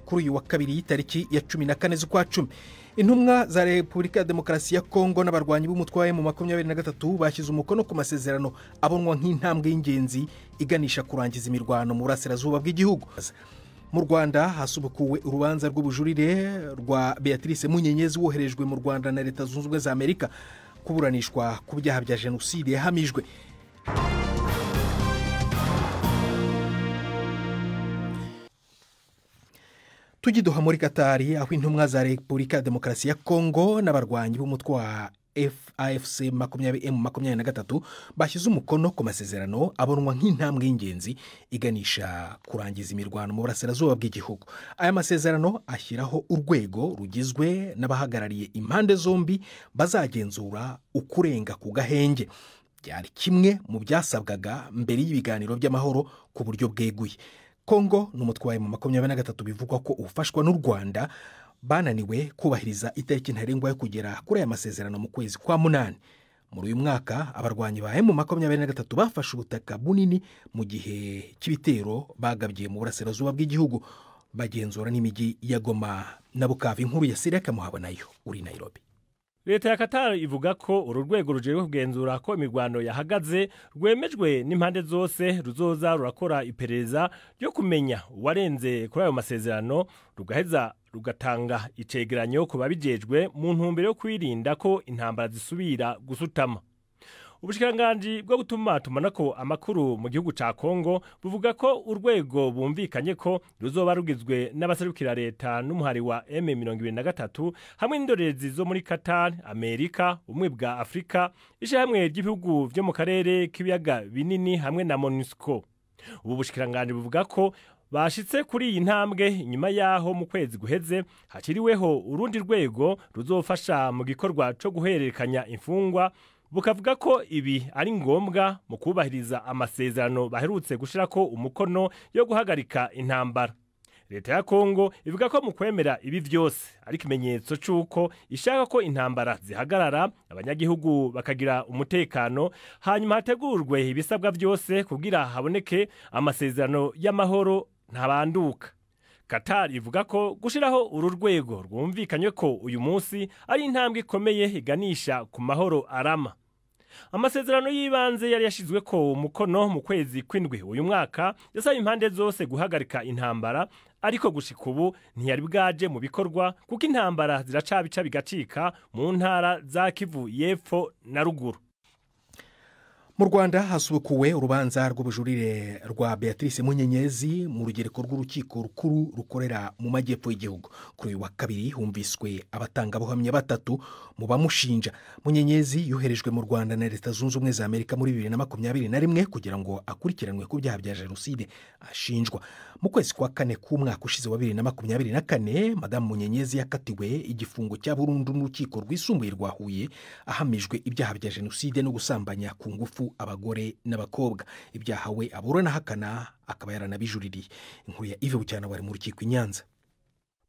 kuri uyu wa kabiri tariki ya 14 z'ukwa 10. Intumwa za Repubulika ya Demokarasi ya Kongo n'abarwanyi b'umutwe wa M23 bashyize umukono ku masezerano abonwa nk'intambwe y'ingenzi iganisha kurangiza imirwano mu burasirazuba bw'igihugu. Mu Rwanda hasubukuwe urubanza rw'ubujurire rwa Beatrice Munyenyezi woherejwe mu Rwanda na Leta Zunze Ubumwe za Amerika kuburanishwa ku byaha bya jenoside yahamijwe. Tugidoha muri Katari aho intumwa za Repubulika ya Demokarasi ya Kongo n'abarwanyi b'umutwe wa AFC M23 bashyize umukono ku masezerano abonwa nk'intambwe y'ingenzi iganisha kurangiza imirwano mu burasirazuba bw'igihugu. Aya masezerano ashyiraho urwego rugizwe n'abahagarariye impande zombi bazagenzura ukurenga ku gahenge. Byari kimwe mu byasabwaga mbere y'ibiganiro by'amahoro ku buryo bweguye. Kongo n'umutwe wa M23 bivugwa ko ufashwa n'u Rwanda bananiwe kubahiriza itariki ntarengwa yo kugera kuri aya masezerano mu kwezi kwa 8. Muri uyu mwaka abarwanyi ba M23 bafashe ubutaka bunini mu gihe cy'ibitero bagabye mu burasirazuba bw'igihugu bagenzura n'imijyi ya Goma na Bukavu. Inkuru ya Siraka Muhabonayo uri Nairobi. Leta ya Qatar ivuga ko uru rwego rujejwe kugenzura ko imirwano yahagaze rwemejwe n'impande zose ruzoza rurakora iperereza ryo kumenya uwarenze kuri ayo masezerano rugaheza rugatanga icegeranyo ku babijejwe mu ntumbero yo kwirinda ko intambara zisubira gusutama. Ubushikiranganji bwo gutumatumanako amakuru mu gihugu ca Kongo buvuga ko urwego bumvikanye ko ruzoba rugizwe n'abaserukira leta n'umuhari wa M23 hamwe n'indorerezi zo muri Qatar, Amerika, ubumwe bwa Afrika, ishyirahamwe ry'ibihugu vyo mu karere k'ibiyaga binini hamwe na MONUSCO. Ubu bushikiranganji buvuga ko bashitse kuri iyi ntambwe inyuma yaho mu kwezi guheze hakiriweho urundi rwego ruzofasha mu gikorwa co guhererekanya imfungwa. Bukavuga ko ibi ari ngombwa mu kubahiriza amasezerano baherutse gushirako umukono yo guhagarika intambara. Leta ya Kongo ivuga ko mu kwemera ibi vyose ari kimenyetso cyuko ishaka ko intambara zihagarara, abanyagihugu bakagira umutekano, hanyuma hategurwe ibisabwa byose kugira haboneke amasezerano y'amahoro ntabanduka. Qatar ivuga ko gushiraho uru rwego rwumvikanye ko uyu munsi ari intambwe ikomeye iganisha ku mahoro arama. Amasezerano y'ibanze yari yashizwe ko umukono mu kwezi kw'indwi uyu mwaka yasaba impande zose guhagarika intambara, ariko gushika ubu ntiyari bwaje mu bikorwa kuko intambara ziracabica bigacika mu ntara za Kivu y'Epfo na Ruguru. Mu Rwanda hasubukuwe urubanza rw'ubujurire rwa Beatrice Munyenyezi mu rugereko rw'urukiko rukuru rukorera mu majyepfo y'igihugu. Kuri uyu wa kabiri humviswe abatangabuhamya batatu mu bamushinja. Munyenyezi yoherejwe mu Rwanda na Leta Zunze Ubumwe za Amerika muri 2021 kugira ngo akurikiranwe ku byaha bya jenoside ashinjwa. Mu kwezi kwa 4 k'umwaka ushize wa 2024 Madame Munyenyezi yakatiwe igifungo cya burundu n'urukiko rwisumbuye rwa Huye ahamijwe ibyaha bya jenoside no gusambanya ku ngufu abagore n'abakobwa. Ibyaha we aburana hakana akaba yaranabijuririye. Inkuru ya Yves Bucyana bari mu rukiko i Nyanza.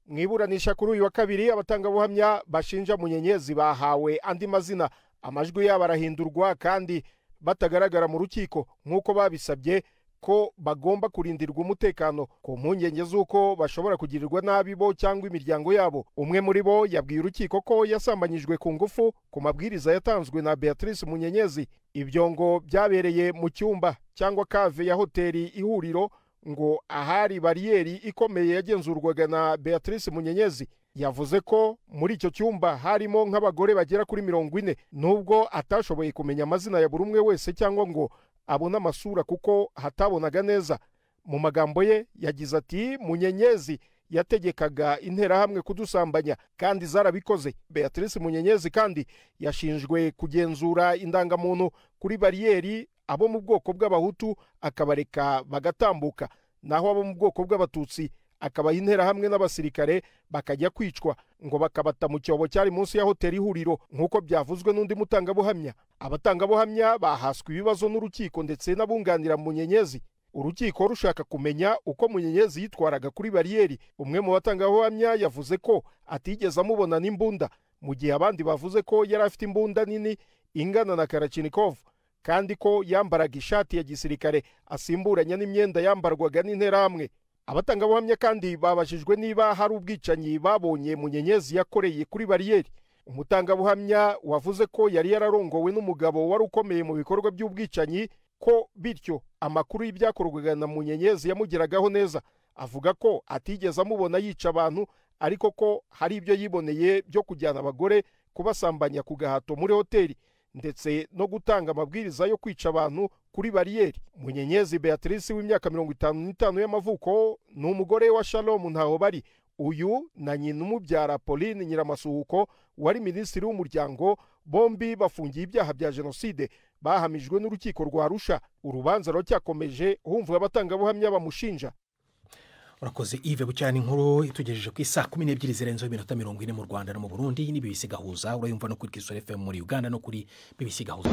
Mwiburanisha kuri uyu wa kabiri abatangabuhamya bashinja Munyenyezi bahawe andi mazina, amajwi yabo arahindurwa kandi batagaragara mu rukiko nk'uko babisabye ko bagomba kurindirwa umutekano ku mpungenge z'uko bashobora kugirirwa nabi bo cyangwa imiryango yabo. Umwe muri bo yabwiye urukiko ko yasambanyijwe ku ngufu ku mabwiriza yatanzwe na Beatrice Munyenyezi. Ibyo ngo byabereye mu cyumba cyangwa kave ya hoteli Ihuriro, ngo ahari bariyeri ikomeye yagenzurwaga na Beatrice Munyenyezi. Yavuze ko muri icyo cyumba harimo nk'abagore bagera kuri 40, nubwo atashoboye kumenya amazina ya buri umwe wese cyangwa ngo abona amasura kuko hatabonaga neza. Mu magambo ye yagize ati Munyenyezi yategekaga interahamwe kudusambanya kandi zarabikoze. Beatrice Munyenyezi kandi yashinjwe kugenzura indangamuntu kuri bariyeri abo mu bwoko bw'abahutu akabareka bagatambuka, naho abo mu bwoko bw'abatutsi akabaha interahamwe n'abasirikare bakajya kwicwa, ngo bakabata mu cyobo cyari munsi ya hoteli Ihuriro nk'uko byavuzwe n'undi mutangabuhamya. Abatangabuhamya bahaswe ibibazo n'urukiko ndetse n'abunganira Munyenyezi, urukiko rushaka kumenya uko Munyenyezi yitwaraga kuri bariyeri. Umwe mu batangabuhamya yavuze ko atigeze amubona n'imbunda, mu gihe abandi bavuze ko yari afite imbunda nini ingana na Kalashnikov kandi ko yambaraga ishati ya gisirikare asimburanya n'imyenda yambarwaga n'interahamwe. abatangabuhamya kandi babajijwe niba hari ubwicanyi babonye Munyenyezi yakoreye kuri bariyeri. Umutangabuhamya wavuze ko yari yararongowe n'umugabo wari ukomeye mu bikorwa by'ubwicanyi, ko bityo amakuru y'ibyakorwaga na Munyenyezi yamugeragaho neza. Avuga ko atigeze amubona yica abantu, ariko ko hari ibyo yiboneye byo kujyana abagore kubasambanya ku gahato muri hoteli, ndetse no gutanga amabwiriza yo kwica abantu kuri bariyeri. Munyenyezi Beatrice w'imyaka 55 y'amavuko ni umugore wa Shalom Ntahobari. Uyu na nyina umubyara Pauline Nyiramasuhuko wari minisitiri w'umuryango, bombi bafungiye ibyaha bya jenoside, bahamijwe n'urukiko rwa Arusha. Urubanza ruracyakomeje humvwa abatangabuhamya bamushinja. Urakoze Yves Bucyana, inkuru itugejeje ku isaa 12 zirenzeho iminota 40 mu Rwanda no mu Burundi. Ni BBC Gahuza, urayumva no kuri Kisoro FM muri Uganda no kuri BBC Gahuza.